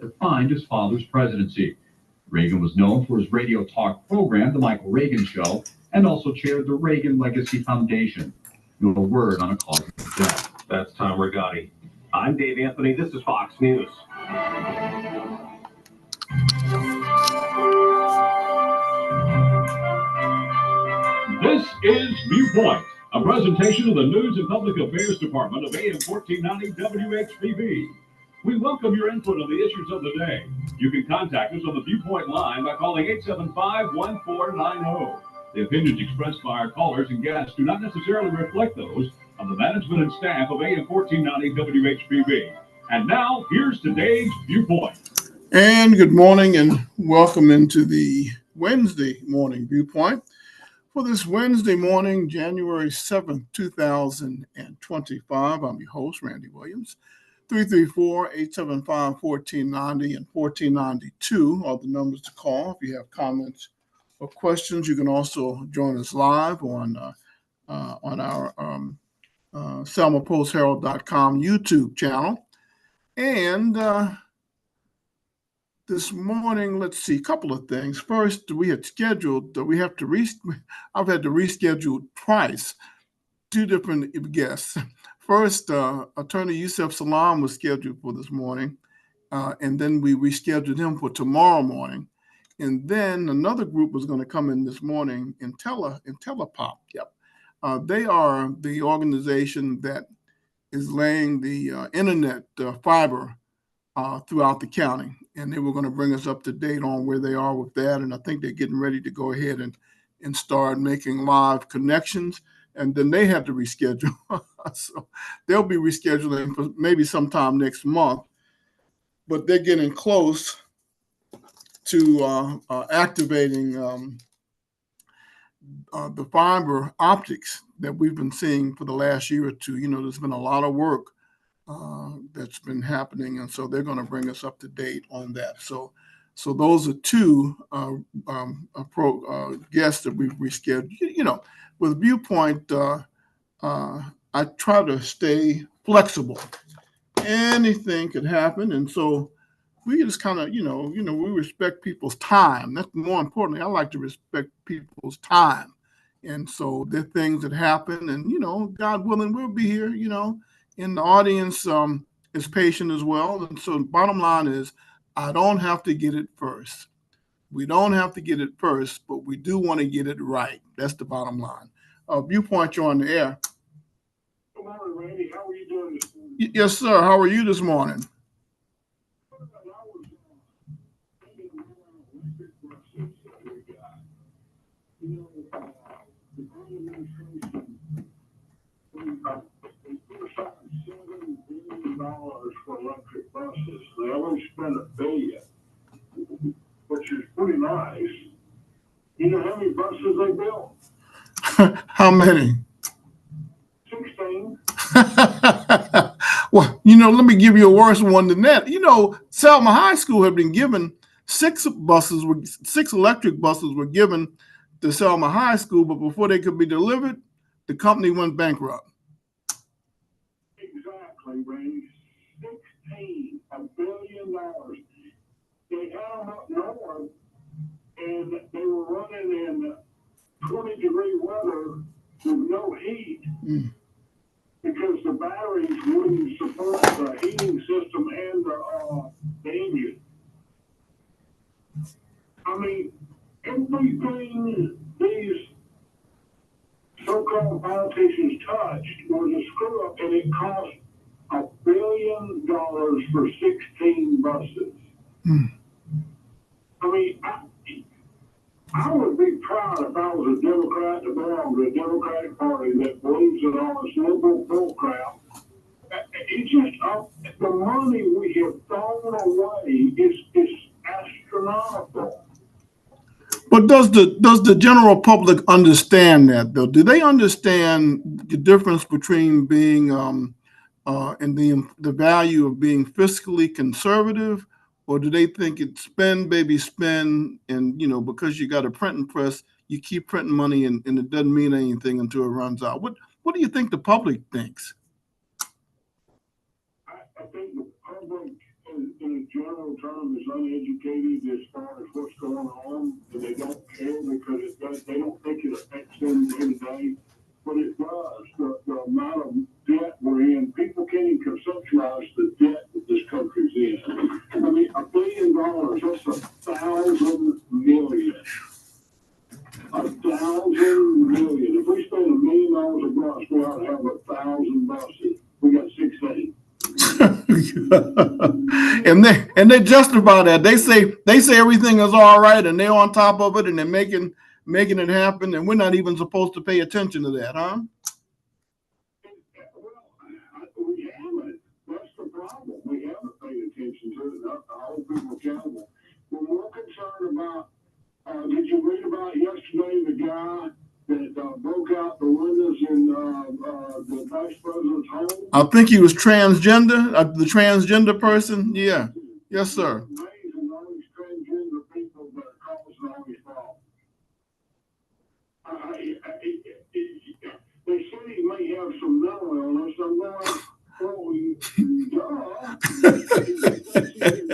defined his father's presidency. Reagan was known for his radio talk program, The Michael Reagan Show, and also chaired the Reagan Legacy Foundation. No word on a cause of death. That's Tom Rigotti. I'm Dave Anthony. This is Fox News. This is Viewpoint, a presentation of the News and Public Affairs Department of AM 1490 WXBB. We welcome your input on the issues of the day. You can contact us on the Viewpoint line by calling 875-1490. The opinions expressed by our callers and guests do not necessarily reflect those of the management and staff of AM 1490 WHBB. And now, here's today's Viewpoint. And good morning and welcome into the Wednesday morning Viewpoint. For this Wednesday morning, January 7th, 2025, I'm your host, Randy Williams. 334-875-1490 and 1492 are the numbers to call if you have comments or questions. You can also join us live on our selmapostherald.com YouTube channel. And this morning, let's see, a couple of things. First, we had scheduled, I've had to reschedule twice, two different guests. First, Attorney Yusef Salam was scheduled for this morning, and then we rescheduled him for tomorrow morning. And then another group was going to come in this morning in Telepop. Yep. They are the organization that is laying the internet fiber throughout the county. And they were going to bring us up to date on where they are with that. And I think they're getting ready to go ahead and start making live connections. And then they have to reschedule. So they'll be rescheduling for maybe sometime next month. But they're getting close to activating the fiber optics that we've been seeing for the last year or two. You know, there's been a lot of work that's been happening, and so they're going to bring us up to date on that. So those are two guests that we've rescheduled. You know, with Viewpoint, I try to stay flexible. Anything could happen, and so we just kind of, we respect people's time. That's more importantly, I like to respect people's time, and so there are things that happen, and God willing, we'll be here. And the audience is patient as well. And so the bottom line is, I don't have to get it first. We don't have to get it first, but we do want to get it right. That's the bottom line. Viewpoint, you're on the air. Good morning, Randy. How are you doing this morning? Yes, sir. How are you this morning? For electric buses. They only spent $1 billion, which is pretty nice. You know how many buses they built? How many? 16. Well, let me give you a worse one than that. Selma High School had been given 6 electric buses were given to Selma High School, but before they could be delivered, the company went bankrupt. Exactly, Randy. $1 billion. They had them up north, and they were running in 20-degree weather with no heat because the batteries wouldn't support the heating system and the engine. I mean, everything these so-called politicians touched was a screw up, and it cost $1 billion for 16 buses. I mean, I would be proud if I was a Democrat that belonged to a Democratic Party that believes in all this liberal bull crap. It's just the money we have thrown away is astronomical. But does the general public understand that, though? Do they understand the difference between being and the value of being fiscally conservative, or do they think it's spend, baby, spend, and because you got a printing press, you keep printing money and it doesn't mean anything until it runs out? What do you think the public thinks? I think the public in a general term, is uneducated as far as what's going on, and they don't care because they don't think it affects them day to day. But it does. The amount of debt we're in, people can't even conceptualize the debt that this country's in. I mean, $1 billion, that's 1,000 million. 1,000 million. If we spend $1 million a bus, we ought to have 1,000 buses. We got 16. and they justify that. They say everything is all right, and they're on top of it, and they're making it happen, and we're not even supposed to pay attention to that, huh? Well, we haven't. That's the problem. We haven't paid attention to it. I hold people accountable. We're more concerned about. Did you read about yesterday the guy that broke out the windows in the vice president's home? I think he was transgender, the transgender person. Yeah. Yes, sir. It's amazing all these transgender people that are causing all these problems. They said he may have some mental illness. I'm going, oh, he's got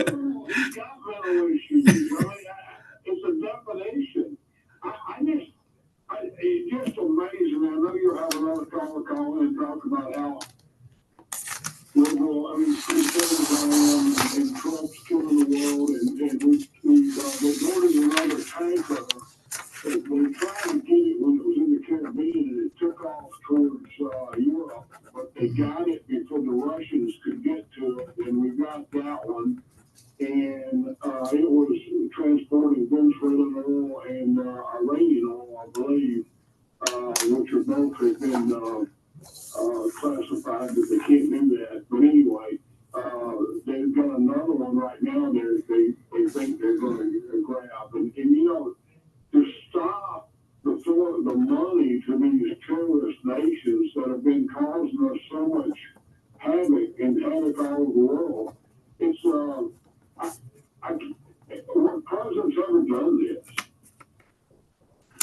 mental issues. I mean, it's a definition. It's just amazing. I know you'll have another caller call in and talk about how liberal, conservative I am, and Trump's killing the world, and we boarded another tanker. They tried to get it when it was in the Caribbean, and it took off towards Europe, but they got it before the Russians could get to it, and we got that one. And it was transporting Venezuelan oil and Iranian oil, I believe, which are both have been classified that they can't do that. But anyway, they've got another one right now. They think they're going to grab, and to stop the money to these terrorist nations that have been causing us so much havoc all over the world. It's what president's ever done this?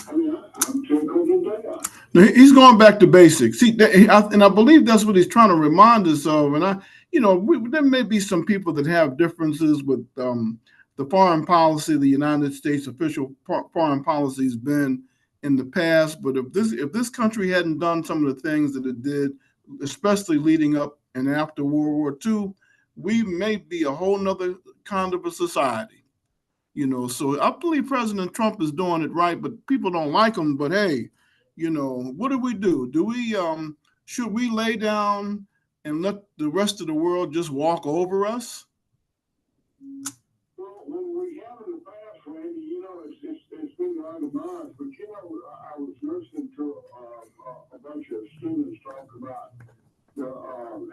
I mean, I'm tickled to death. He's going back to basics. And I believe that's what he's trying to remind us of. And there may be some people that have differences with the foreign policy the United States official foreign policy has been in the past. But if this country hadn't done some of the things that it did, especially leading up and after World War II, we may be a whole nother kind of a society. So I believe President Trump is doing it right, but people don't like him. But hey, what do we do? Should we lay down and let the rest of the world just walk over us? Well, when we have in the past, Randy, it's been out of mind. But I was listening to a bunch of students talk about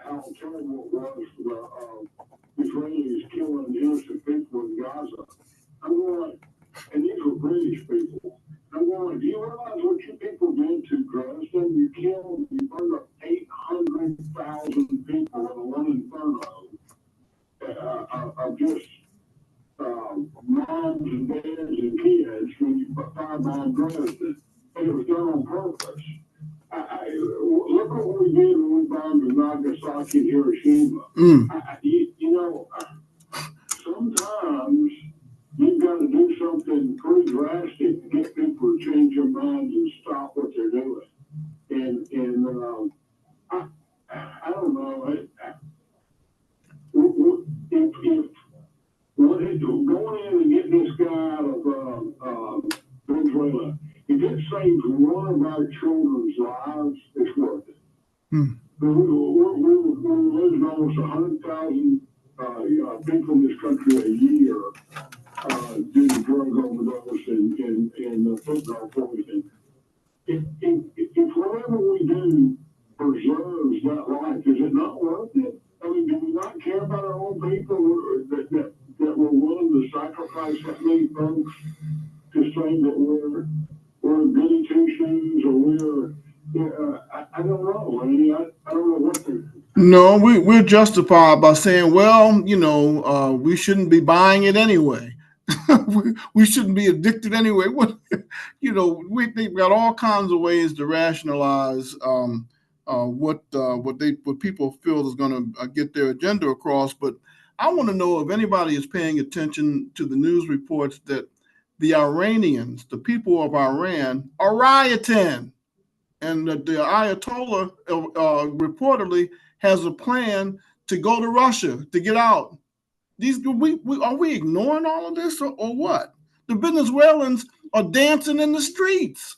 how terrible it was for the Israelis killing innocent people in Gaza. I'm going, and these were British people. I'm going, do you realize what you people did to Dresden? You burned up 800,000 people in one inferno of just moms and dads and kids when you firebomb Dresden. And it was done on purpose. Look at what we did when we bombed Nagasaki and Hiroshima. Sometimes you've got to do something pretty drastic to get people to change their minds and stop what they're doing. And I don't know. If going in and getting this guy out of Venezuela, if it saves one of our children's lives, it's worth it. We're losing almost 100,000 people in this country a year due to drug overdose and fentanyl poisoning. If whatever we do preserves that life, is it not worth it? I mean, do we not care about our own people that we're willing to sacrifice that many folks to say that we're goody two shoes or I don't know. I mean, I don't know what to. No, we're justified by saying, well, we shouldn't be buying it anyway. we shouldn't be addicted anyway. They've got all kinds of ways to rationalize what people feel is going to get their agenda across. But I want to know if anybody is paying attention to the news reports that the Iranians, the people of Iran, are rioting, and the Ayatollah reportedly has a plan to go to Russia to get out. Are we ignoring all of this, or what? The Venezuelans are dancing in the streets.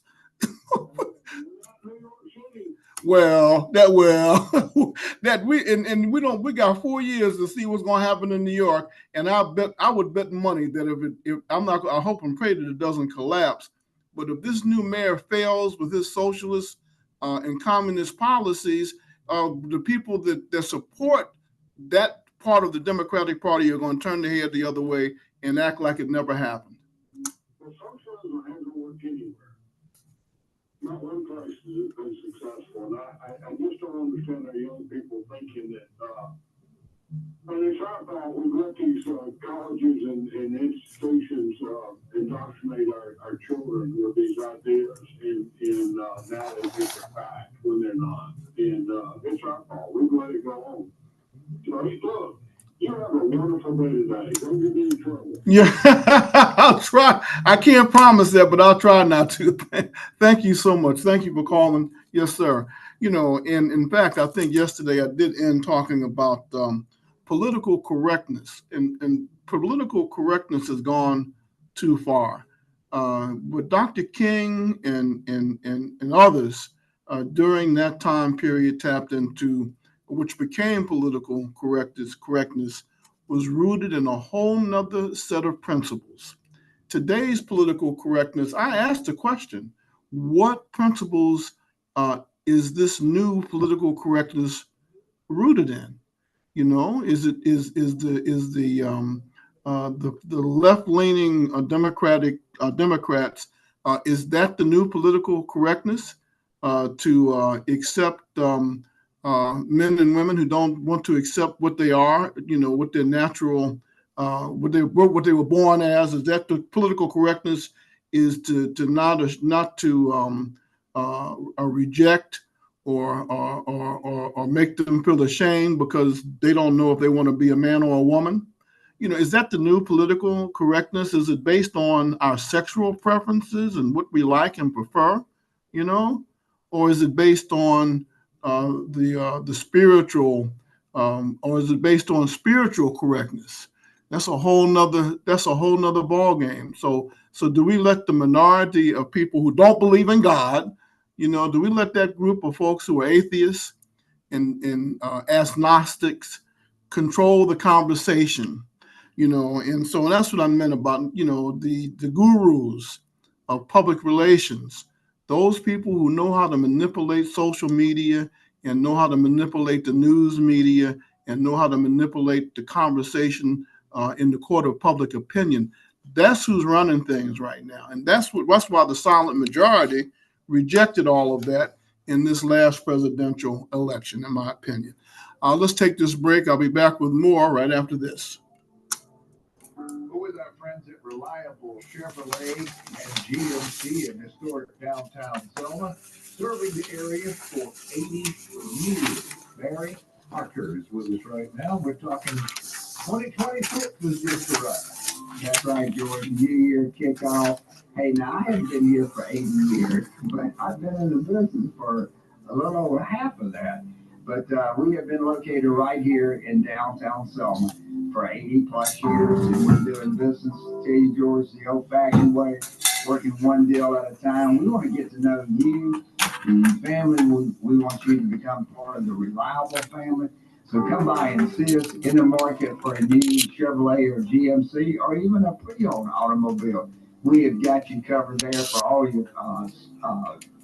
Well, that we got 4 years to see what's going to happen in New York, and I would bet money that if I hope and pray that it doesn't collapse, but if this new mayor fails with his socialist and communist policies, the people that support that part of the Democratic Party are going to turn their head the other way and act like it never happened. Well, socialism hasn't worked anywhere. Not one place has it been successful. And I just don't understand our young people thinking that, and it's our fault. We've let these colleges and institutions indoctrinate our children with these ideas, and now they think they're fact when they're not. And it's our fault. We've let it go on. So, look, you have a wonderful day today. Don't get me in trouble. Yeah, I'll try. I can't promise that, but I'll try not to. Thank you so much. Thank you for calling. Yes, sir. And in fact, I think yesterday I did end talking about political correctness, and political correctness has gone too far. But Dr. King and others during that time period tapped into, which became political correctness, was rooted in a whole nother set of principles. Today's political correctness, I asked the question, what principles is this new political correctness rooted in? Is the left-leaning Democrats, is that the new political correctness to accept men and women who don't want to accept what they are, what their natural, what they were born as? Is that the political correctness? Is to not to reject or make them feel ashamed because they don't know if they want to be a man or a woman? Is that the new political correctness? Is it based on our sexual preferences and what we like and prefer? Or is it based on the spiritual, or is it based on spiritual correctness? That's a whole nother ball game. So do we let the minority of people who don't believe in God, do we let that group of folks who are atheists and agnostics control the conversation? And so that's what I meant about, the gurus of public relations, those people who know how to manipulate social media and know how to manipulate the news media and know how to manipulate the conversation in the court of public opinion. That's who's running things right now. And that's why the silent majority rejected all of that in this last presidential election, in my opinion. Let's take this break. I'll be back with more right after this. With our friends at Reliable Chevrolet and GMC in historic downtown Selma, serving the area for 80 years. Barry Harker is with us right now. We're talking 2026 is just arrived. That's right, George. New Year kickoff. Hey, now I haven't been here for 80 years, but I've been in the business for a little over half of that. But we have been located right here in downtown Selma for 80 plus years, and we're doing business, tell you, George, the old-fashioned way, working one deal at a time. We want to get to know you and your family. We want you to become part of the Reliable family. So come by and see us in the market for a new Chevrolet or GMC or even a pre-owned automobile. We have got you covered there for all your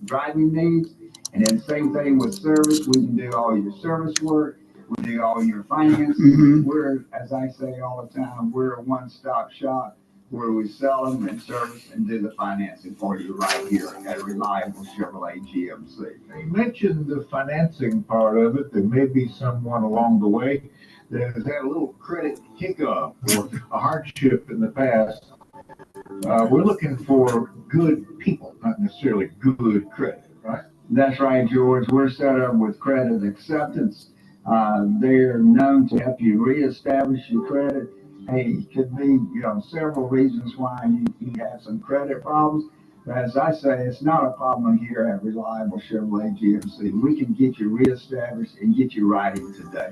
driving needs. And then same thing with service. We can do all your service work. We do all your financing. Mm-hmm. We're, as I say all the time, we're a one-stop shop where we sell them and service and do the financing for you right here at Reliable Chevrolet GMC. You mentioned the financing part of it. There may be someone along the way that has had a little credit hiccup or a hardship in the past. We're looking for good people, not necessarily good credit, right? That's right, George. We're set up with credit acceptance. They're known to help you reestablish your credit. Hey, it could be, several reasons why you have some credit problems. But as I say, it's not a problem here at Reliable Chevrolet GMC. We can get you reestablished and get you riding today.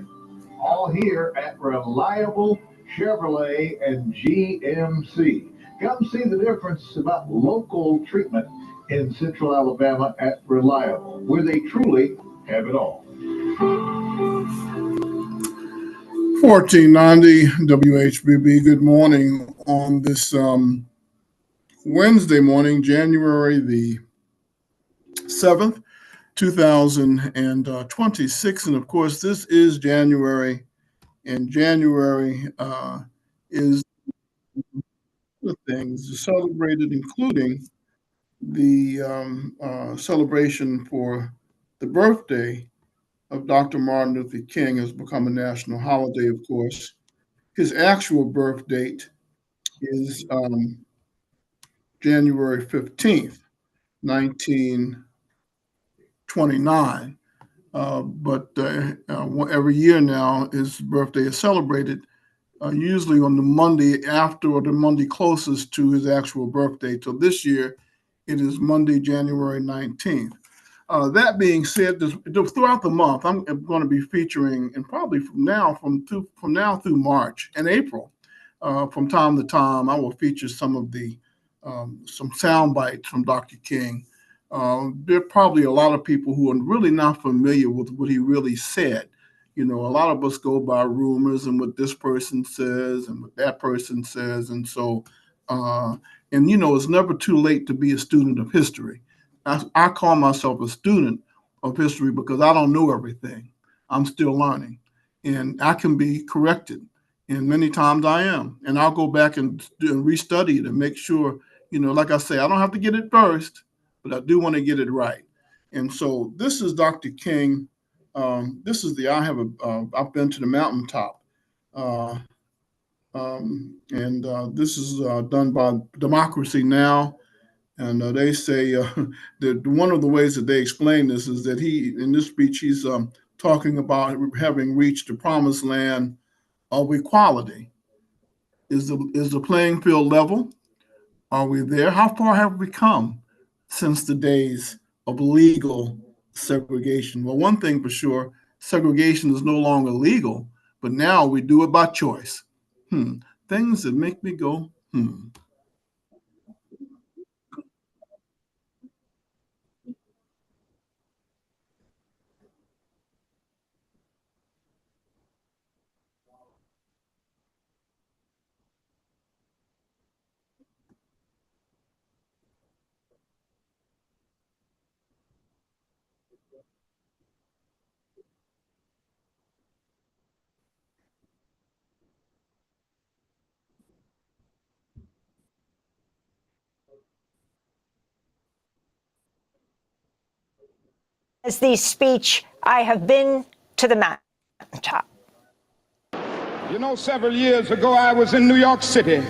All here at Reliable Chevrolet and GMC. Come see the difference about local treatment in Central Alabama at Reliable, where they truly have it all. 1490 WHBB. Good morning on this Wednesday morning, January the 7th, 2026. And of course, this is January, and January is the things celebrated, including the celebration for the birthday of Dr. Martin Luther King has become a national holiday, of course. His actual birth date is January 15th, 1929. But every year now, his birthday is celebrated usually on the Monday after or the Monday closest to his actual birthday. So this year, it is Monday, January 19th. That being said, throughout the month, I'm going to be featuring, and probably from now through March and April, from time to time, I will feature some of the some sound bites from Dr. King. There are probably a lot of people who are really not familiar with what he really said. A lot of us go by rumors and what this person says and what that person says, and so it's never too late to be a student of history. I call myself a student of history because I don't know everything. I'm still learning, and I can be corrected, and many times I am. And I'll go back and restudy it and make sure, like I say, I don't have to get it first, but I do want to get it right. And so this is Dr. King. I've been to the mountaintop, and this is done by Democracy Now! And they say that one of the ways that they explain this is that in this speech, he's talking about having reached the promised land of equality. Is the playing field level? Are we there? How far have we come since the days of legal segregation? Well, one thing for sure, segregation is no longer legal, but now we do it by choice. Things that make me go, As the speech, I have been to the mountaintop. Several years ago, I was in New York City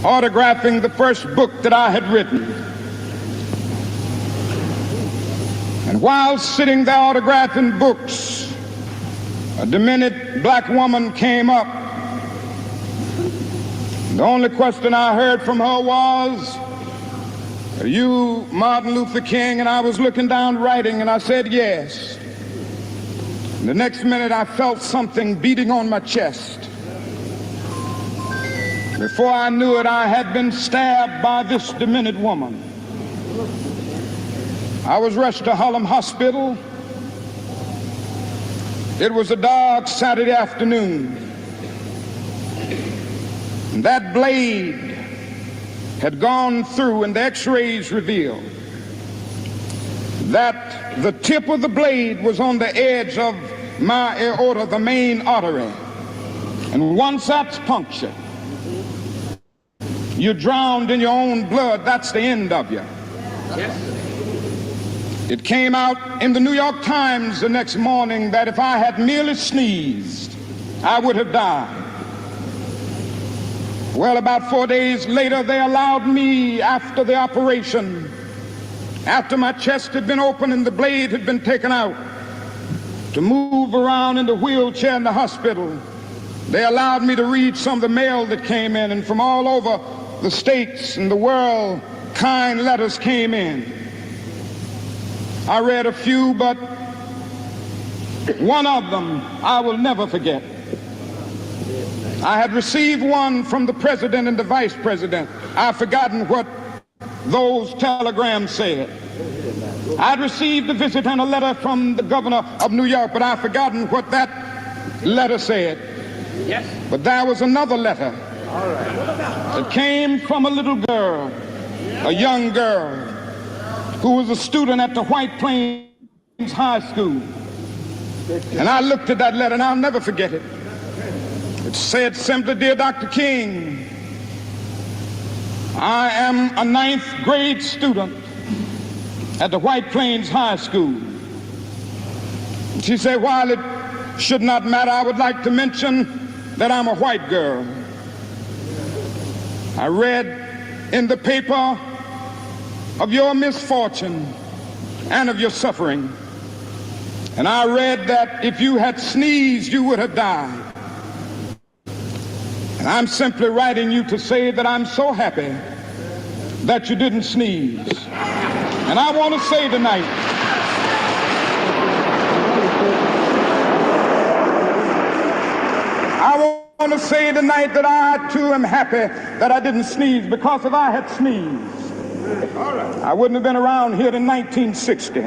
autographing the first book that I had written. And while sitting there autographing books, a demented black woman came up. The only question I heard from her was, "Are you Martin Luther King?" And I was looking down writing, and I said, "Yes." And the next minute, I felt something beating on my chest. Before I knew it, I had been stabbed by this demented woman. I was rushed to Harlem Hospital. It was a dark Saturday afternoon. And that blade had gone through, and the x-rays revealed that the tip of the blade was on the edge of my aorta, the main artery. And once that's punctured, you're drowned in your own blood. That's the end of you. Yes. It came out in the New York Times the next morning that if I had merely sneezed, I would have died. Well, about 4 days later, they allowed me, after the operation, after my chest had been opened and the blade had been taken out, to move around in the wheelchair in the hospital. They allowed me to read some of the mail that came in, and from all over the states and the world, kind letters came in. I read a few, but one of them I will never forget. I had received one from the president and the vice president. I've forgotten what those telegrams said. I'd received a visit and a letter from the governor of New York, but I've forgotten what that letter said. Yes. But there was another letter that came from a little girl, a young girl, who was a student at the White Plains High School. And I looked at that letter, and I'll never forget it. It said simply, "Dear Dr. King, I am a 9th grade student at the White Plains High School." She said, "While it should not matter, I would like to mention that I'm a white girl. I read in the paper of your misfortune and of your suffering. And I read that if you had sneezed, you would have died. And I'm simply writing you to say that I'm so happy that you didn't sneeze." And I want to say tonight, that I too am happy that I didn't sneeze, because if I had sneezed, I wouldn't have been around here in 1960,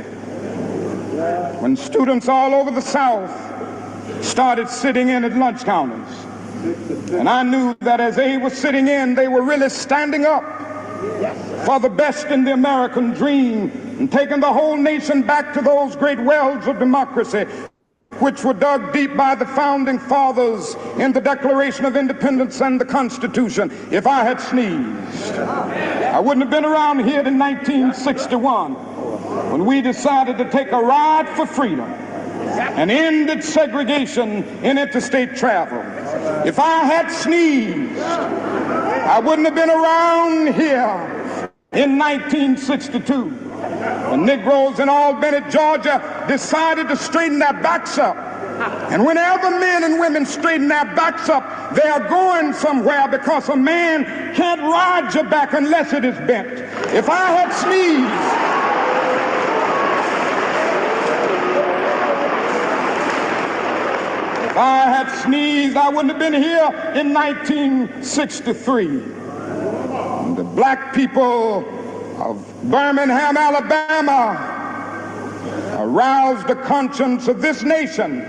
when students all over the South started sitting in at lunch counters. And I knew that as they were sitting in, they were really standing up for the best in the American dream and taking the whole nation back to those great wells of democracy which were dug deep by the founding fathers in the Declaration of Independence and the Constitution. If I had sneezed, I wouldn't have been around here in 1961 when we decided to take a ride for freedom and ended segregation in interstate travel. If I had sneezed, I wouldn't have been around here in 1962 when Negroes in Albany, Georgia decided to straighten their backs up. And whenever men and women straighten their backs up, they are going somewhere, because a man can't ride your back unless it is bent. If I had sneezed, if I had sneezed, I wouldn't have been here in 1963. And the black people of Birmingham, Alabama, aroused the conscience of this nation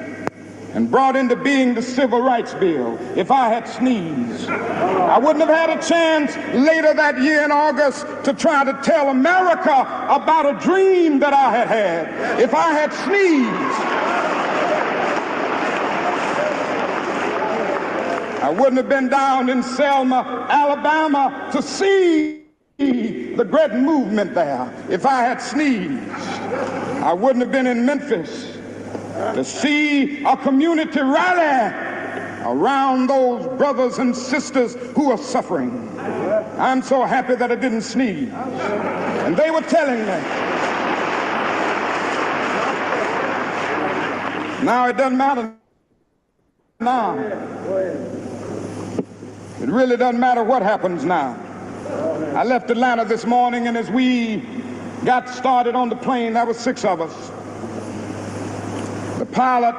and brought into being the Civil Rights Bill. If I had sneezed, I wouldn't have had a chance later that year in August to try to tell America about a dream that I had had. If I had sneezed, I wouldn't have been down in Selma, Alabama to see the great movement there. If I had sneezed, I wouldn't have been in Memphis to see a community rally around those brothers and sisters who are suffering. I'm so happy that I didn't sneeze. And they were telling me, now it doesn't matter now. It really doesn't matter what happens now. I left Atlanta this morning, and as we got started on the plane, there were 6 of us. The pilot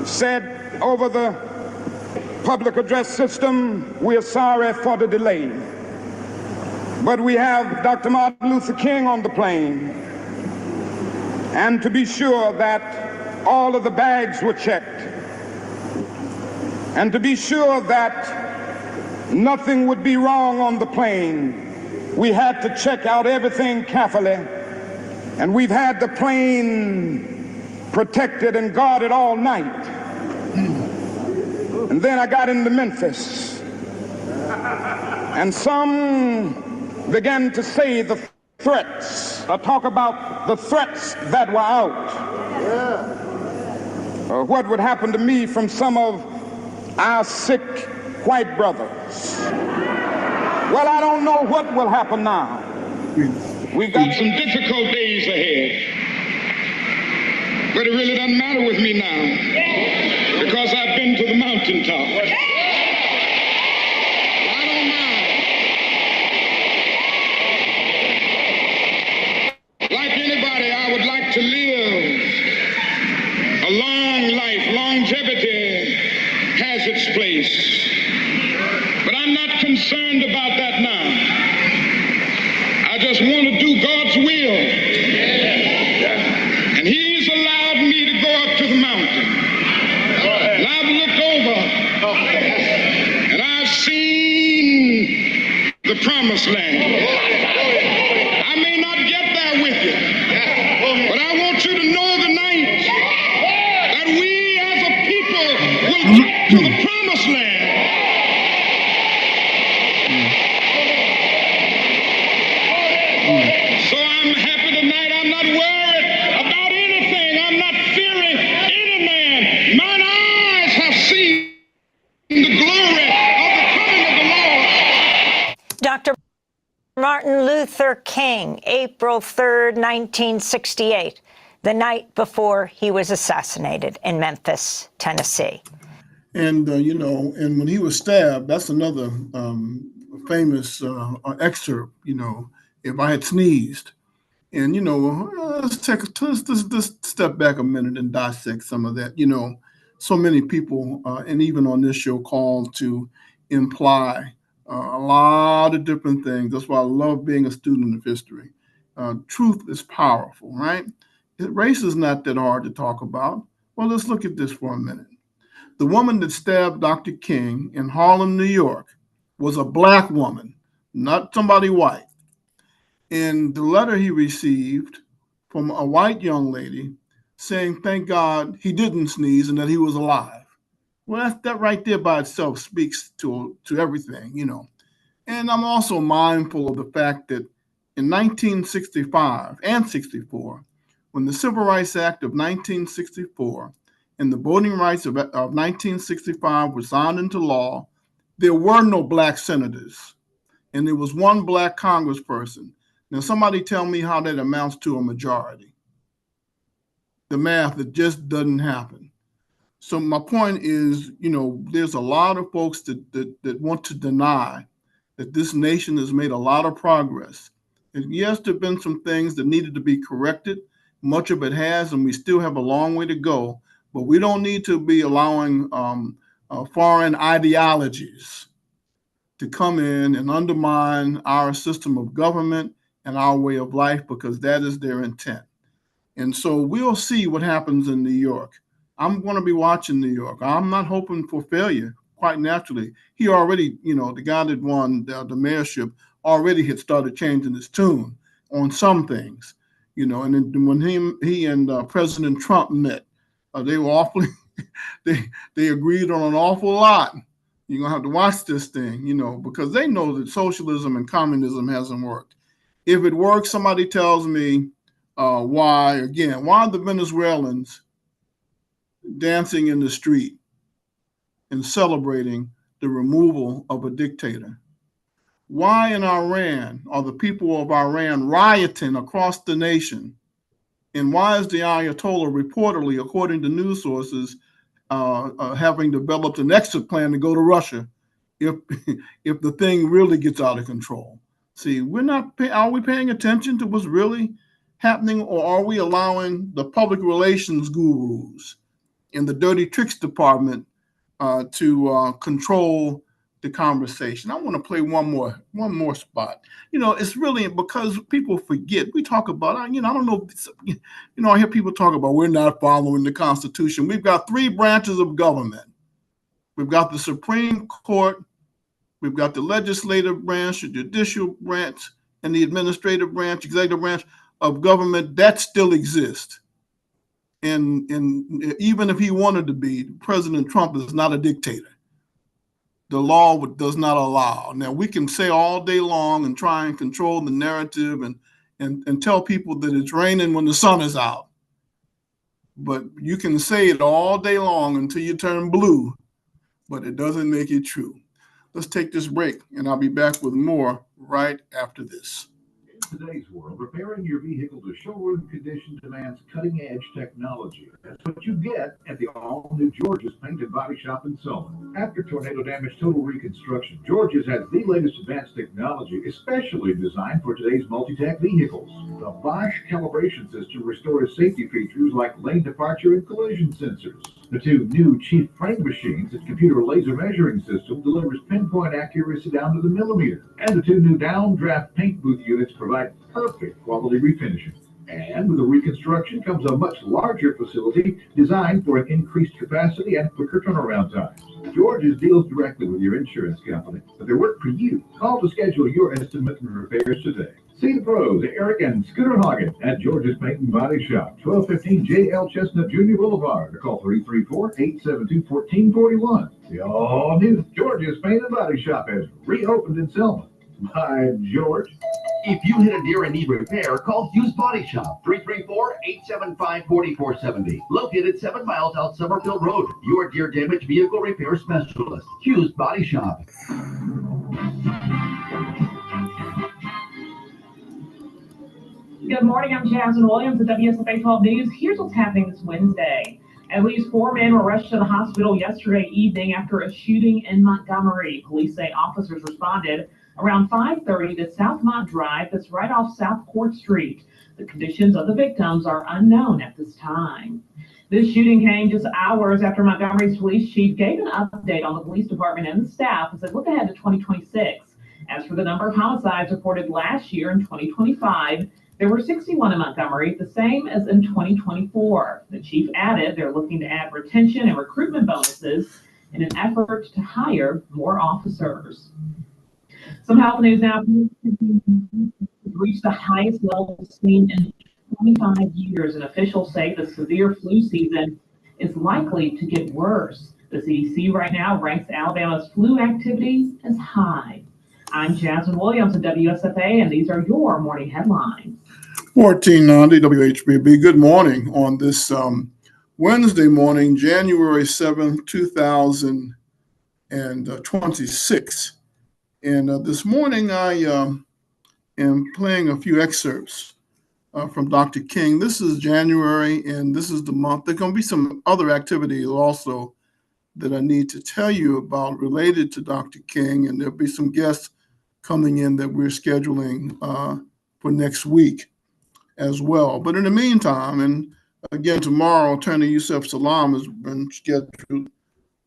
said over the public address system, "We are sorry for the delay, but we have Dr. Martin Luther King on the plane, and to be sure that all of the bags were checked, and to be sure that nothing would be wrong on the plane, we had to check out everything carefully, and we've had the plane protected and guarded all night." And then I got into Memphis, and some began to say the threats, talk about the threats that were out, or what would happen to me from some of our sick white brothers. Well, I don't know what will happen now. We've got some difficult days ahead. But it really doesn't matter with me now because I've been to the mountaintop. I don't mind. Like anybody, I would like to live a long life. Longevity has its place. But I'm not concerned about that now. I just want to do God's will. And He's allowed me to go up to the mountain. And I've looked over and I've seen the promised land. I may not get there with you, but I want you to know tonight that we as a people will get to the promised land. So I'm happy tonight. I'm not worried about anything. I'm not fearing any man. Mine eyes have seen the glory of the coming of the Lord. Dr. Martin Luther King, April 3rd, 1968, the night before he was assassinated in Memphis, Tennessee. And, and when he was stabbed, that's another famous excerpt, if I had sneezed. And, let's step back a minute and dissect some of that. So many people, and even on this show, call to imply a lot of different things. That's why I love being a student of history. Truth is powerful, right? Race is not that hard to talk about. Well, let's look at this for a minute. The woman that stabbed Dr. King in Harlem, New York, was a black woman, not somebody white. And the letter he received from a white young lady saying, thank God he didn't sneeze and that he was alive. Well, that right there by itself speaks to everything, And I'm also mindful of the fact that in 1965 and 64, when the Civil Rights Act of 1964 and the Voting Rights of 1965 were signed into law, there were no black senators, and there was one black congressperson. Now, somebody tell me how that amounts to a majority. The math, it just doesn't happen. So my point is, there's a lot of folks that want to deny that this nation has made a lot of progress. And yes, there have been some things that needed to be corrected. Much of it has, and we still have a long way to go. But we don't need to be allowing foreign ideologies to come in and undermine our system of government and our way of life, because that is their intent. And so we'll see what happens in New York. I'm going to be watching New York. I'm not hoping for failure, quite naturally. He already, the guy that won the mayorship already had started changing his tune on some things, and then when he and President Trump met, they were awfully, they agreed on an awful lot. You're going to have to watch this thing, because they know that socialism and communism hasn't worked. If it works, somebody tells me why the Venezuelans dancing in the street and celebrating the removal of a dictator? Why in Iran are the people of Iran rioting across the nation? And why is the Ayatollah reportedly, according to news sources, having developed an exit plan to go to Russia if the thing really gets out of control? See, are we paying attention to what's really happening, or are we allowing the public relations gurus in the dirty tricks department to control the conversation? I want to play one more spot. It's really because people forget. We talk about, I don't know, I hear people talk about we're not following the Constitution. We've got three branches of government. We've got the Supreme Court, we've got the legislative branch, the judicial branch, and the administrative branch, executive branch of government that still exists. And even if he wanted to be, President Trump is not a dictator. The law does not allow. Now, we can say all day long and try and control the narrative and tell people that it's raining when the sun is out. But you can say it all day long until you turn blue, but it doesn't make it true. Let's take this break, and I'll be back with more right after this. today's world, repairing your vehicle to showroom condition demands cutting-edge technology. That's what you get at the all-new George's Paint and Body Shop in Selma. After tornado damage total reconstruction, George's has the latest advanced technology, especially designed for today's multi-tech vehicles. The Bosch calibration system restores safety features like lane departure and collision sensors. The two new Chief Frame machines, its computer laser measuring system, delivers pinpoint accuracy down to the millimeter. And the two new downdraft paint booth units provide perfect quality refinishing. And with the reconstruction comes a much larger facility designed for an increased capacity and quicker turnaround times. George's deals directly with your insurance company, but they work for you. Call to schedule your estimate and repairs today. See the pros, Eric and Scooter Hagen at George's Paint and Body Shop, 1215 J.L. Chestnut Jr. Boulevard, or call 334-872-1441. The all-new George's Paint and Body Shop has reopened in Selma. By George. If you hit a deer and need repair, call Hughes Body Shop, 334-875-4470. Located 7 miles out Summerfield Road. Your deer damage vehicle repair specialist, Hughes Body Shop. Good morning, I'm Jasmine Williams at WSFA 12 News. Here's what's happening this Wednesday. At least 4 men were rushed to the hospital yesterday evening after a shooting in Montgomery. Police say officers responded around 5:30 to Southmont Drive that's right off South Court Street. The conditions of the victims are unknown at this time. This shooting came just hours after Montgomery's police chief gave an update on the police department and the staff as they look ahead to 2026. As for the number of homicides reported last year in 2025, there were 61 in Montgomery, the same as in 2024. The chief added they're looking to add retention and recruitment bonuses in an effort to hire more officers. Some health news now. Reached the highest level seen in 25 years, and officials say the severe flu season is likely to get worse. The CDC right now ranks Alabama's flu activity as high. I'm Jasmine Williams at WSFA, and these are your morning headlines. 1490 WHBB. Good morning on this Wednesday morning, January 7th, 2026. And this morning I am playing a few excerpts from Dr. King. This is January, and this is the month. There are going to be some other activities also that I need to tell you about related to Dr. King, and there'll be some guests coming in that we're scheduling for next week as well. But in the meantime, and again tomorrow, Attorney Yusef Salam has been scheduled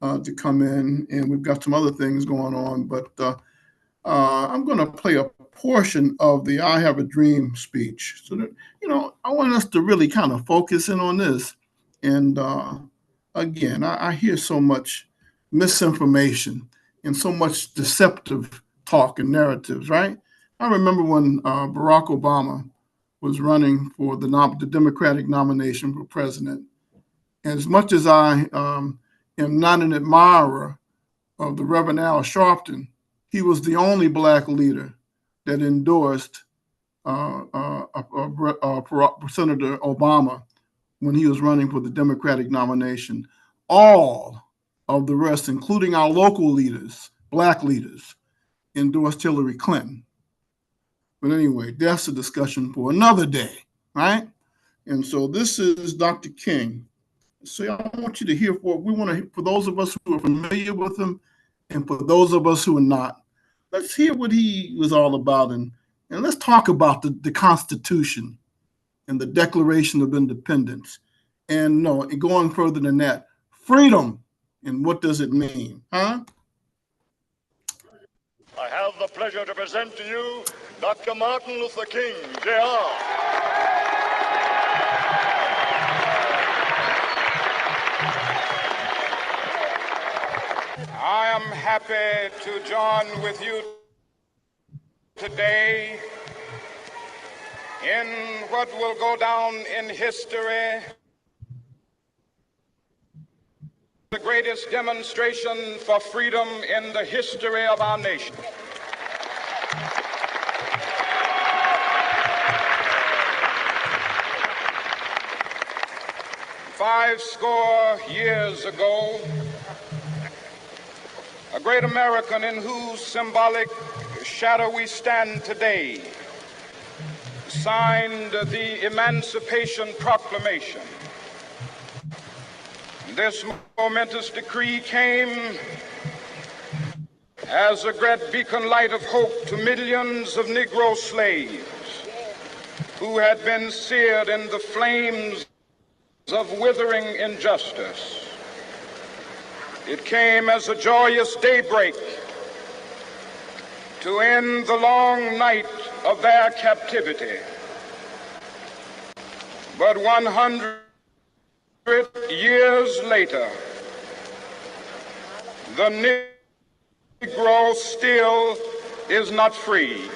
to come in, and we've got some other things going on. But I'm going to play a portion of the I Have a Dream speech so that, I want us to really kind of focus in on this. And again, I hear so much misinformation and so much deceptive talk and narratives, right? I remember when Barack Obama was running for the Democratic nomination for president. And as much as I am not an admirer of the Reverend Al Sharpton, he was the only Black leader that endorsed Senator Obama when he was running for the Democratic nomination. All of the rest, including our local leaders, Black leaders, endorsed Hillary Clinton. But anyway, that's a discussion for another day, right? And so this is Dr. King. So I want you to hear for those of us who are familiar with him and for those of us who are not, let's hear what he was all about. And let's talk about the Constitution and the Declaration of Independence. And going further than that, freedom, and what does it mean, huh? I have the pleasure to present to you Dr. Martin Luther King, Jr. I am happy to join with you today in what will go down in history, the greatest demonstration for freedom in the history of our nation. Five score years ago, a great American in whose symbolic shadow we stand today signed the Emancipation Proclamation. This momentous decree came as a great beacon light of hope to millions of Negro slaves who had been seared in the flames of withering injustice. It came as a joyous daybreak to end the long night of their captivity. But 100 years later, the Negro still is not free.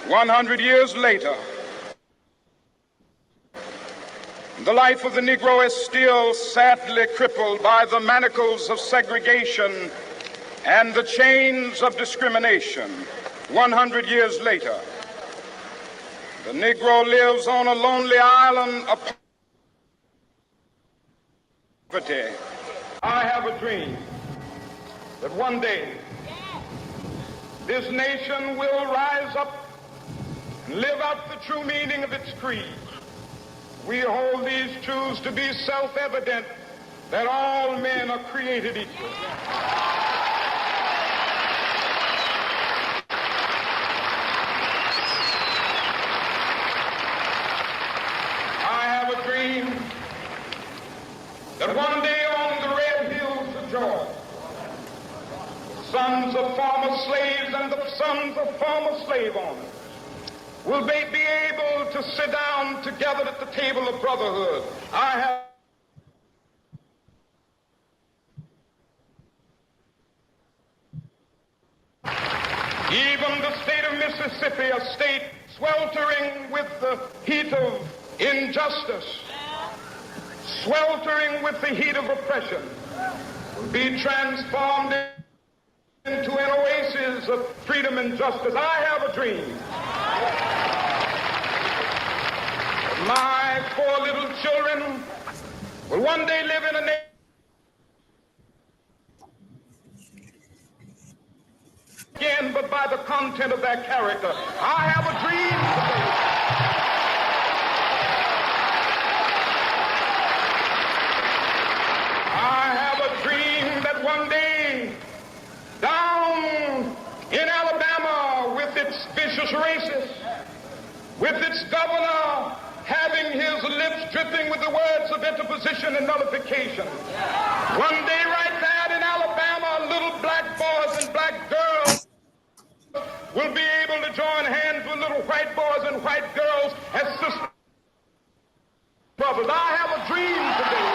100 years later, the life of the Negro is still sadly crippled by the manacles of segregation and the chains of discrimination. 100 years later, the Negro lives on a lonely island of poverty. I have a dream that one day this nation will rise up and live out the true meaning of its creed. We hold these truths to be self-evident, that all men are created equal. I have a dream that one day on the red hills of Georgia, the sons of former slaves and the sons of former slave owners will they be able to sit down together at the table of brotherhood. I have even the state of Mississippi, a state sweltering with the heat of injustice, sweltering with the heat of oppression, will be transformed into an oasis of freedom and justice. I have a dream. My 4 little children will one day live in a nation again, but by the content of their character. I have a dream today. I have a dream that one day, down in Alabama, with its vicious racists, with its governor having his lips dripping with the words of interposition and nullification, one day right there in Alabama, little black boys and black girls will be able to join hands with little white boys and white girls as sisters, brothers. I have a dream today.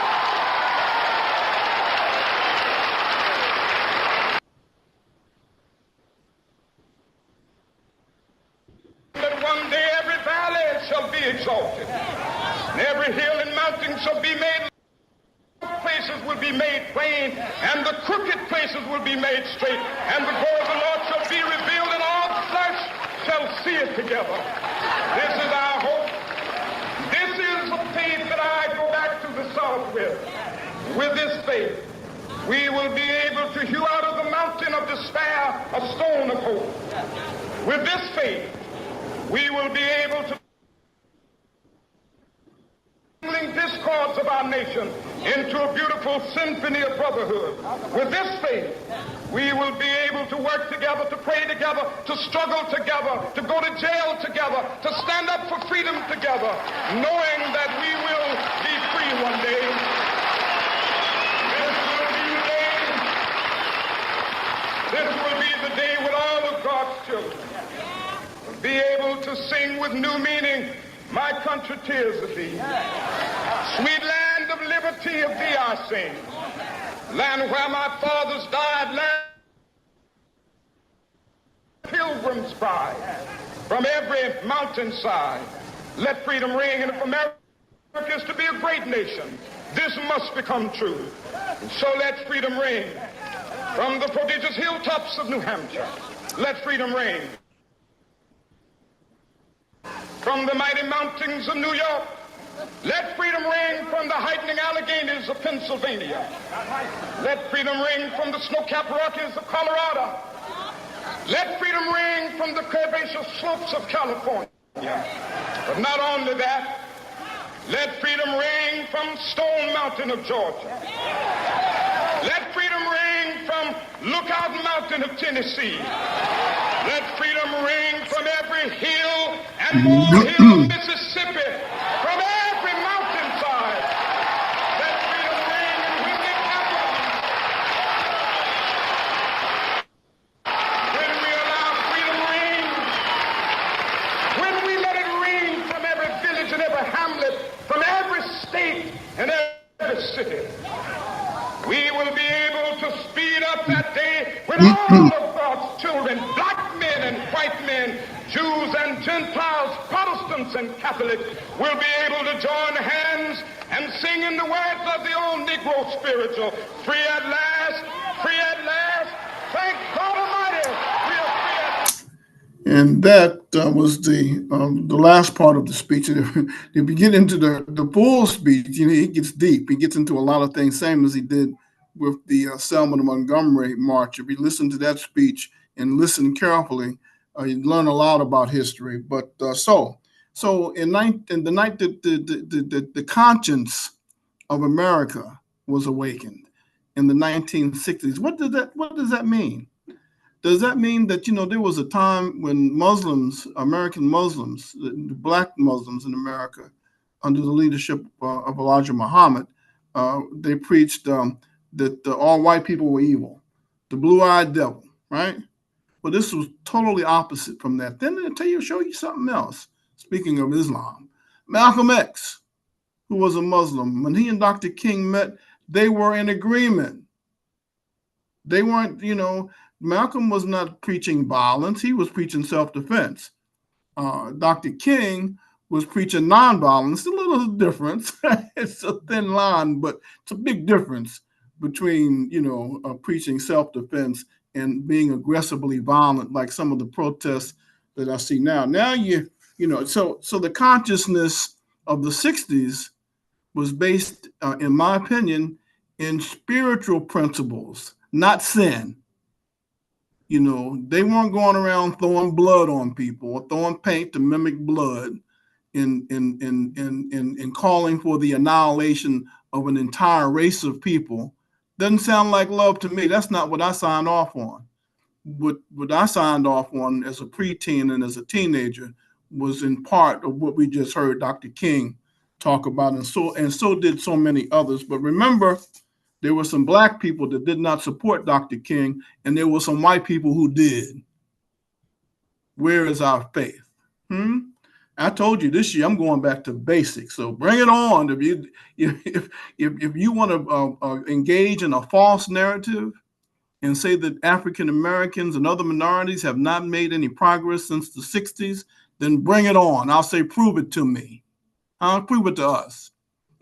That one day every valley shall be exalted, and every hill and mountain shall be made. Places will be made plain, and the crooked places will be made straight, and the glory of the Lord shall be revealed, and all flesh shall see it together. This is our hope. This is the faith that I go back to the South with. With this faith, we will be able to hew out of the mountain of despair a stone of hope. With this faith, we will be able to discords of our nation into a beautiful symphony of brotherhood. With this faith, we will be able to work together, to pray together, to struggle together, to go to jail together, to stand up for freedom together, knowing that we will be free one day. This will be the day when all of God's children will be able to sing with new meaning, my country, tears of thee. Sweet land of liberty, of thee I sing. Land where my fathers died, land pilgrims cry from every mountainside. Let freedom ring, and if America is to be a great nation, this must become true. And so let freedom ring from the prodigious hilltops of New Hampshire. Let freedom ring from the mighty mountains of New York. Let freedom ring from the heightening Alleghenies of Pennsylvania. Let freedom ring from the snow-capped Rockies of Colorado. Let freedom ring from the curvaceous slopes of California. But not only that, let freedom ring from Stone Mountain of Georgia. Let freedom ring from Lookout Mountain of Tennessee. Let freedom ring from every hill and molehill of Mississippi, from every mountainside. Let freedom ring in Whitney Capital. When we allow freedom ring, when we let it ring from every village and every hamlet, from every state and every city, we will be able to speed up that day when all of God's children, black men and white men, Jews and Gentiles, Protestants and Catholics, will be able to join hands and sing in the words of the old Negro spiritual, free at last, thank God Almighty, we are free at last. And that was the last part of the speech. If you get into the full speech, you know, he gets deep. He gets into a lot of things, same as he did with the Selma to Montgomery March. If you listen to that speech and listen carefully, you learn a lot about history. But so in the night that the conscience of America was awakened in the 1960s. What does that mean? Does that mean that, you know, there was a time when Muslims, American Muslims, the black Muslims in America, under the leadership of Elijah Muhammad, they preached that all white people were evil, the blue-eyed devil, right? Well, this was totally opposite from that. Then I'll show you something else. Speaking of Islam, Malcolm X, who was a Muslim, when he and Dr. King met, they were in agreement. They weren't, you know, Malcolm was not preaching violence. He was preaching self-defense. Dr. King was preaching nonviolence. A little difference. It's a thin line, but it's a big difference between, you know, preaching self-defense and being aggressively violent, like some of the protests that I see now. Now you know, so the consciousness of the 60s was based, in my opinion, in spiritual principles, not sin. You know, they weren't going around throwing blood on people or throwing paint to mimic blood in calling for the annihilation of an entire race of people. Doesn't sound like love to me. That's not what I signed off on. What I signed off on as a preteen and as a teenager was in part of what we just heard Dr. King talk about, and so did so many others. But remember, there were some black people that did not support Dr. King, and there were some white people who did. Where is our faith? I told you this year I'm going back to basics. So bring it on. If you want to engage in a false narrative and say that African Americans and other minorities have not made any progress since the 60s, then bring it on. I'll say, prove it to me. I'll prove it to us.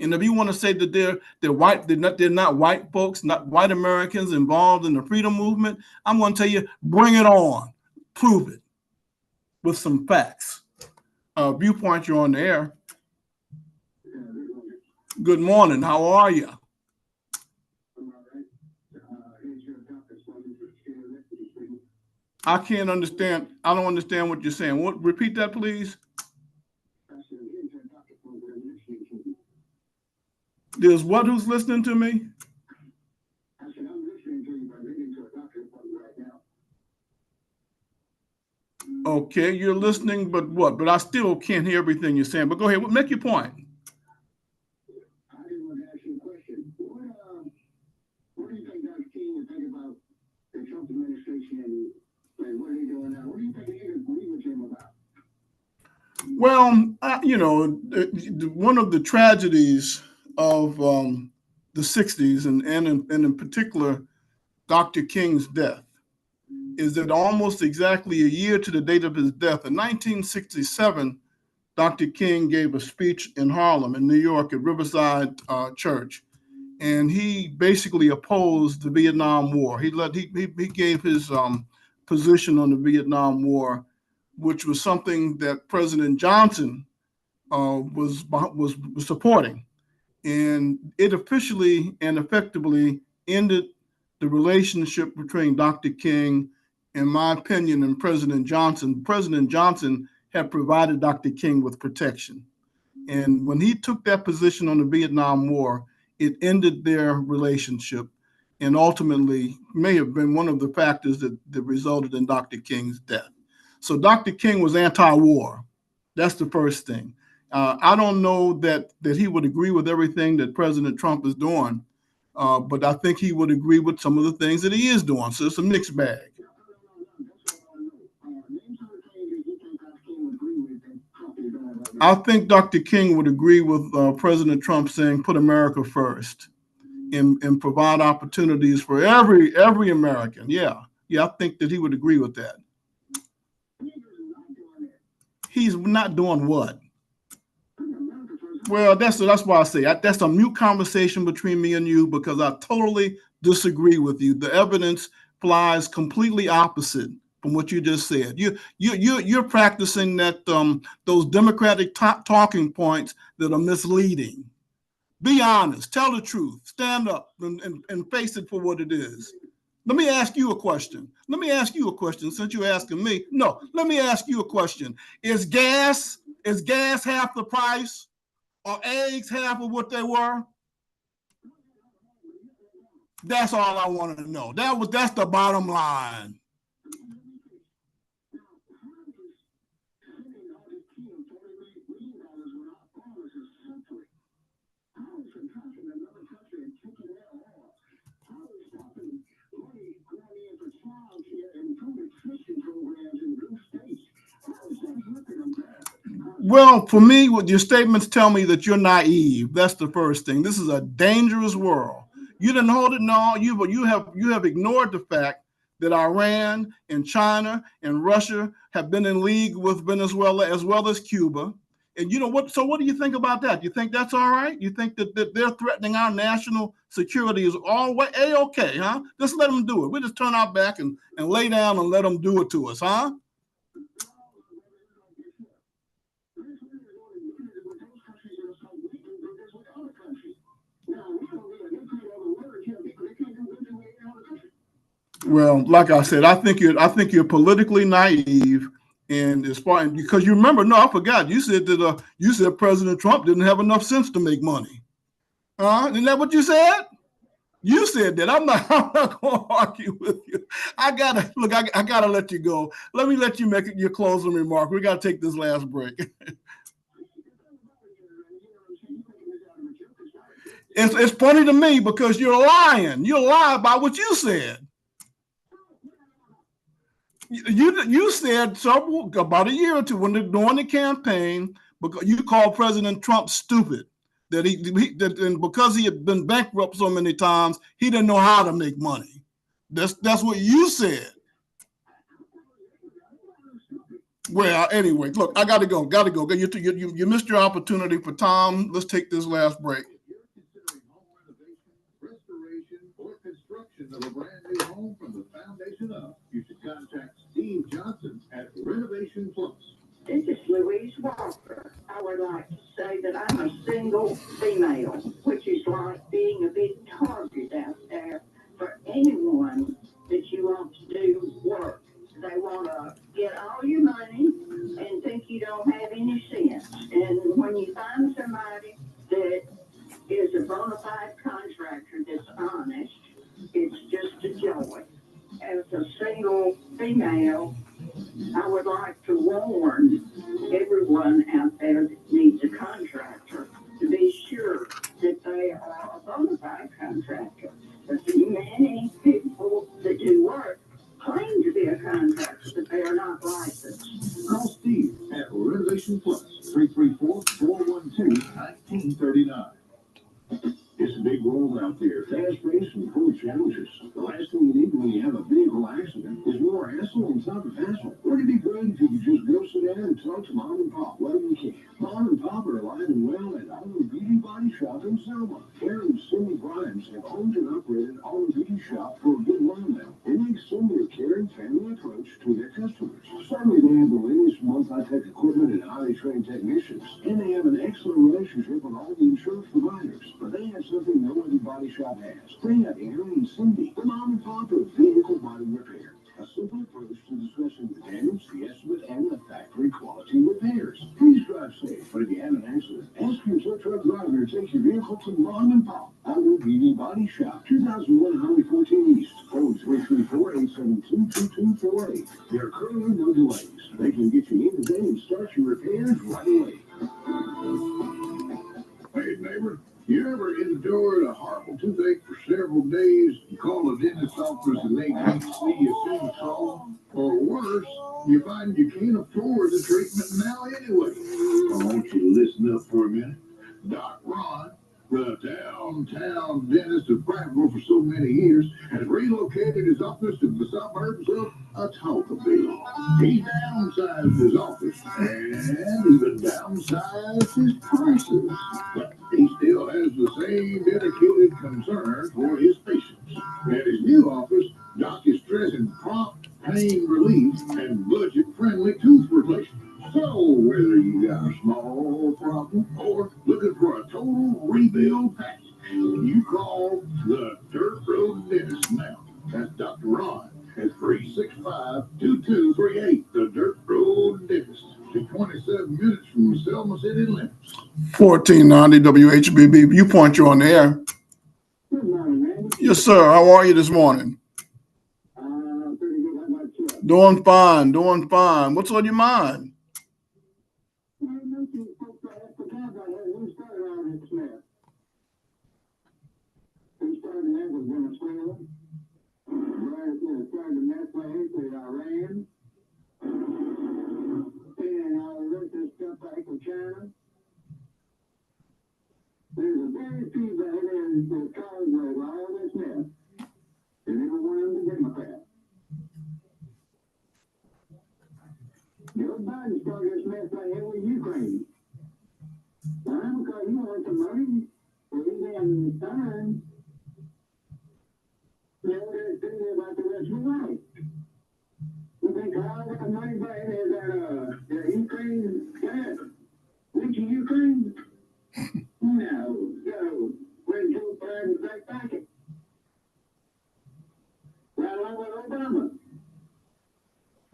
And if you want to say that they're white, they're not white folks, not white Americans involved in the freedom movement, I'm going to tell you, bring it on. Prove it with some facts. Viewpoint, you're on the air. Good morning. How are you? I can't understand. I don't understand what you're saying. Repeat that, please. There's what? Who's listening to me? I said, I'm listening to you by reading to a doctor appointment right now. Okay, you're listening, but what? But I still can't hear everything you're saying. But go ahead, make your point. I just want to ask you a question. What do you think Dr. King would think about the Trump administration and what are they doing now? What do you think he would agree with him about? Well, you know, one of the tragedies of the 60s and in particular Dr. King's death is that almost exactly a year to the date of his death in 1967, Dr. King gave a speech in Harlem in New York at Riverside Church, and he basically opposed the Vietnam War. He gave his position on the Vietnam War, which was something that President Johnson was supporting. And it officially and effectively ended the relationship between Dr. King, in my opinion, and President Johnson. President Johnson had provided Dr. King with protection. And when he took that position on the Vietnam War, it ended their relationship and ultimately may have been one of the factors that resulted in Dr. King's death. So Dr. King was anti-war. That's the first thing. I don't know that he would agree with everything that President Trump is doing, but I think he would agree with some of the things that he is doing. So it's a mixed bag. I think Dr. King would agree with President Trump saying, put America first and provide opportunities for every American. Yeah, I think that he would agree with that. He's not doing what? Well, that's why I say that's a mute conversation between me and you, because I totally disagree with you. The evidence flies completely opposite from what you just said. You're practicing that those Democratic talking points that are misleading. Be honest, tell the truth, stand up and face it for what it is. Let me ask you a question. Since you're asking me. No, let me ask you a question. Is gas half the price? Are eggs half of what they were? That's all I want to know. That's the bottom line. Well, for me, what your statements tell me that you're naive. That's the first thing. This is a dangerous world. You didn't hold it. No, you have ignored the fact that Iran and China and Russia have been in league with Venezuela as well as Cuba. And you know what? So what do you think about that? You think that's all right? You think that they're threatening our national security is all way A-okay, huh? Just let them do it. We just turn our back and lay down and let them do it to us, huh? Well, like I said, I think you're politically naive, and as far because you remember, no, I forgot. You said that President Trump didn't have enough sense to make money. Isn't that what you said? You said that. I'm not going to argue with you. I gotta let you go. Let me let you make your closing remark. We got to take this last break. It's funny to me because you're lying. You lie about what you said. You said about a year or two during the campaign, because you called President Trump stupid, and because he had been bankrupt so many times, he didn't know how to make money. That's what you said. Well, anyway, look, I gotta go. You missed your opportunity for Tom. Let's take this last break. Of a brand new home from the foundation up, you should contact Steve Johnson at Renovation Plus. This is Louise Walker. I would like to say that I'm a single female, which is like being a big target out there for anyone that you want to do work. They want to get all your money and think you don't have any sense. And when you find somebody that is a bona fide contractor that's honest, it's just a joy. As a single female, I would like to warn everyone out there that needs a contractor to be sure that they are a bona fide contractor. But many people that do work claim to be a contractor, but they are not licensed. Call Steve at Renovation Plus, 334-412-1939. It's a big world out there, fast-paced and full of challenges. The last thing you need when you have a vehicle accident is more hassle on top of hassle. Wouldn't it be great if you could just go sit down and talk to Mom and Pop whenever you can? Mom and Pop are alive and well at Autumn Beauty Body Shop in Selma. Karen and Cindy Grimes have owned and operated Autumn Beauty Shop for a good while now. They make Cindy a caring family approach to their customers. Certainly they have the latest multi-tech equipment and highly trained technicians, and they have an excellent relationship with all the insurance providers. But they have something no other body shop has. They have Aaron and Cindy, the mom and pop of vehicle body repair. A simple approach to discussing the damage, the estimate, and the factory quality 877-222-2248. Their crew, no delays. They can get you in today and start your repairs right away. Hey, neighbor, you ever endured a horrible toothache for several days? You call the dentist's office and they can't see you soon as possible? Or worse, you find you can't afford the treatment now anyway. I want you to listen up for a minute. Doc Ron, the downtown dentist of Prattville for so many years, has relocated his office to the suburbs of Atokaville. He downsized his office and even downsized his prices. But he still has the same dedicated concern for his patients. At his new office, Doc is stressing prompt pain relief and budget-friendly tooth replacement. So whether you got a small problem or looking for a total rebuild package, you call the Dirt Road Dentist now. That's Dr. Ron at 365-2238. The Dirt Road Dentist. 27 minutes from Selma city limits. 1490 WHBB Viewpoint, you're on the air. Good morning, man. Yes, sir. How are you this morning? Pretty good. How about you? Doing fine, doing fine. What's on your mind? We started out in Smith. We started out with Venezuela. Right, started the mess with Iran. And all the rest of this stuff like with China. There's a very few that cause all this mess. And every one of them is a Democrat. Joe Biden started this mess right here with Ukraine. Why? Because he wants some money. Well, he's having time. You know what they're thinking about the rest of your life. You think all that money back is the Ukraine debt? Reaching Ukraine? No. So, when Joe Biden's back it. Right along with Obama.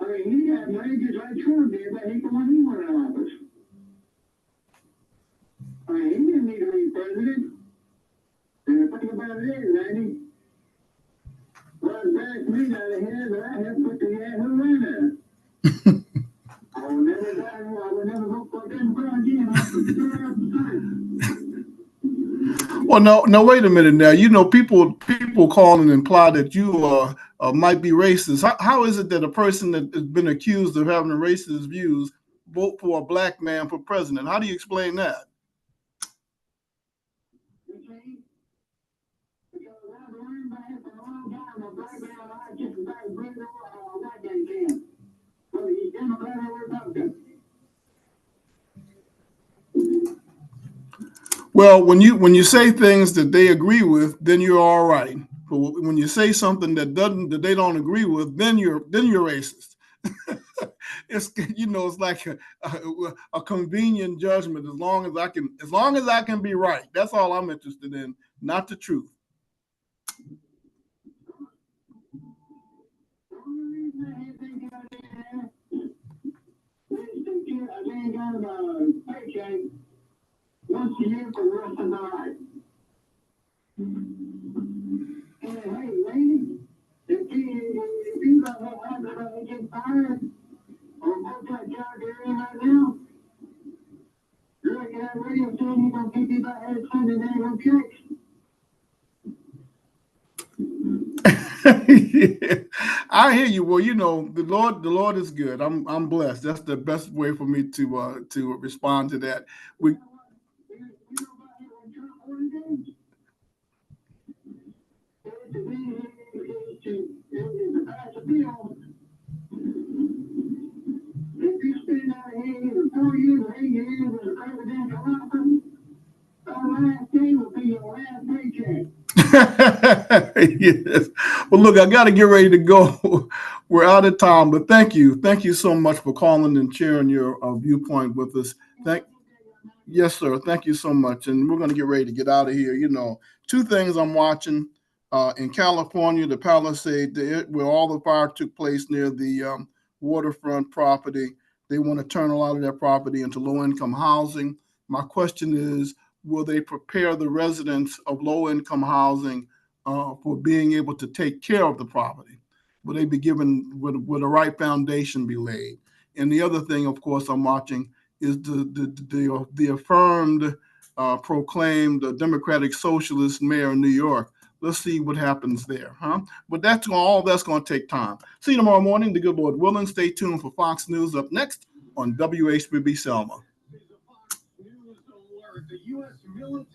I mean, he had money just like Trump did, but he can when he went in office. I mean, he didn't need to be president. And the thing about it is, Randy, well, that's me out of here, but I have put the Yahoo in there. I will never vote for them again. Well, no, wait a minute now. You know, people call and imply that you might be racist. How is it that a person that has been accused of having racist views vote for a black man for president? How do you explain that? You see? Because I've learned by it for a long time, a black man I just about as big as a white man can. Whether he's Democrat or Republican. Well, when you say things that they agree with, then you're all right. But when you say something that they don't agree with, then you're racist. It's it's like a convenient judgment. As long as I can be right, that's all I'm interested in, not the truth. Once a year for the rest of my life. And hey, lady, if you got that habit of get fired or put that job you're in right now, you're like that radio saying you're gonna keep you back here Sunday night on church. Yeah, I hear you. Well, the Lord is good. I'm blessed. That's the best way for me to respond to that. If you spend out here 4 years or 8 years as a presidential office, the last day will be your last paycheck. Yes. Well, look, I got to get ready to go. We're out of time, but thank you so much for calling and sharing your viewpoint with us. Yes, sir. Thank you so much. And we're going to get ready to get out of here. Two things I'm watching in California, the Palisade, where all the fire took place near the waterfront property. They want to turn a lot of their property into low-income housing. My question is, will they prepare the residents of low-income housing for being able to take care of the property? will they be given, will the right foundation be laid? And the other thing, of course, I'm watching is the affirmed, proclaimed Democratic Socialist mayor of New York. Let's see what happens there, huh? But that's all that's going to take time. See you tomorrow morning, the good Lord willing. Stay tuned for Fox News up next on WHBB Selma. The U.S. military